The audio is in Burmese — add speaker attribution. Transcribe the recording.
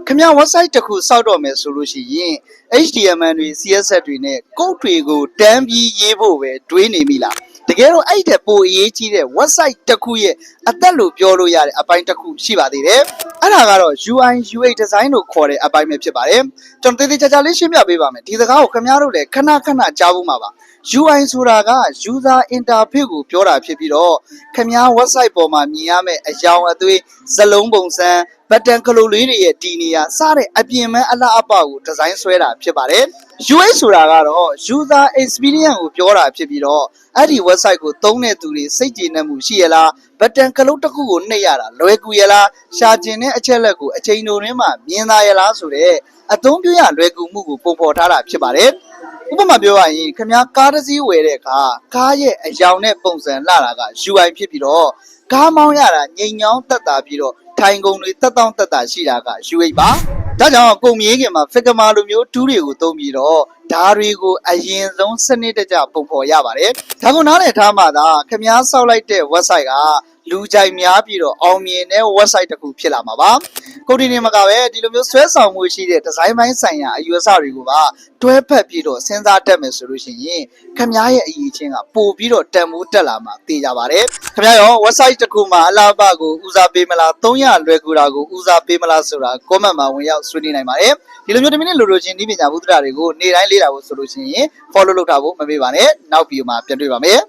Speaker 1: ခင်ဗျာ website တစ်ခုစောက်တော့မယ်ဆိုလို့ရှိရင် HTML တွေ CSS တွေနဲ့ code တွေကိုတန်းပြီးရေးဖို့ပဲတွေးနေမိလားတကယ်တော့အဲ့တဲ့ပိုအရေးကြီးတဲ့ website တစ်ခုရဲ့အသက်လို့ပြောလို့ရတဲ့အပိုင်းတစ်ခုရှိပါသေးတယ်အဲ့ဒါကတော့ UI UX design လို့ခေါ်တဲ့အပိုင်းပဲဖြစ်ပါတယ်ကျွန်တော်တည်တည်ချာချာလေးရှင်းပြပေးပါမယ်ဒီစကားကိုခင်ဗျားတို့လည်းခဏကြားဖို့မှာပါ UI ဆိုတာက user interface ကိုပြောတာဖြစ်ပြီးတော့ခင်ဗျား website ပေါ်မှာမြင်ရမယ့်အယောင်အသွေးစလုံးပုံစံဘတ်တန်ကလိုလေးတွေရဲ့ဒီနေရာစတဲ့အပြင်မဲ့အလှအပကိုဒီဇိုင်းဆွဲတာဖြစ်ပါတယ် UX ဆိုတာကတော့ user experience ကိုပြောတာဖြစ်ပြီးတော့အဲ့ဒီ website ကိုသုံးတဲ့သူတွေစိတ်ကျေနပ်မှုရှိရလားဘတ်တန်ကလုတ်တစ်ခုကိုနှိပ်ရတာလွယ်ကူရလားရှာကျင်တဲ့အချက်လက်ကိုအချိန်တိုတွင်းမှာမြင်သာရလားဆိုတဲ့အသုံးပြုရလွယ်ကူမှုကိုပုံဖော်ထားတာဖြစ်ပါတယ်ဥပမာပြောရရင်ခင်ဗျားကားတစ်စီးဝယ်တဲ့အခါကားရဲ့အယောင်နဲ့ပုံစံလှတာက UI ဖြစ်ပြီးတော့ကားမောင်းရတာငြိမ်ချောင်းသက်သာပြီးတော့ထိုင်ကုန်တွေတက်တောင့်တက်တာရှိတာက UX ပါဒါကြောင့်ကုန်မြေးခင်မှာ Figma လိုမျိုး tool တွေကိုသုံးပြီးတော့ဓာတ်တွေကိုအရင်ဆုံးစနစ်တကျပုံဖော်ရပါတယ်ဒါကိုနားလည်ထားမှသာခင်ဗျားစောက်လိုက်တဲ့ website ကလူကြိုက်များပြီးတော့အောင်မြင်တဲ့ website တစ်ခုဖြစ်လာမှာပါကိုဒီနေမှာကပဲဒီလိုမျိုးဆွဲဆောင်မှုရှိတဲ့ဒီဇိုင်းပိုင်းဆိုင်ရာအယူအဆတွေကိုပါတွဲဖက်ပြီးတော့စဉ်းစားတတ်မယ်ဆိုလို့ရှိရင်ခင်ဗျားရဲ့အရေးချင်းကပို့ပြီးတော့တန်မိုးတက်လာမှာသိကြပါတယ်ခင်ဗျားရော website တစ်ခုမှာအလားအပကိုဦးစားပေးမလား300လွယ်ကူတာကိုဦးစားပေးမလားဆိုတာ comment မှာဝင်ရောက်ဆွေးနွေးနိုင်ပါတယ်ဒီလိုမျိုးတမင်းနဲ့လိုချင်းဒီပညာဘုဒ္ဓတွေကိုနေ့တိုင်းလေ့လာဖို့ဆိုလို့ရှိရင် follow လုပ်ထားဖို့မမေ့ပါနဲ့နောက်ဗီဒီယိုမှာပြန်တွေ့ပါမယ်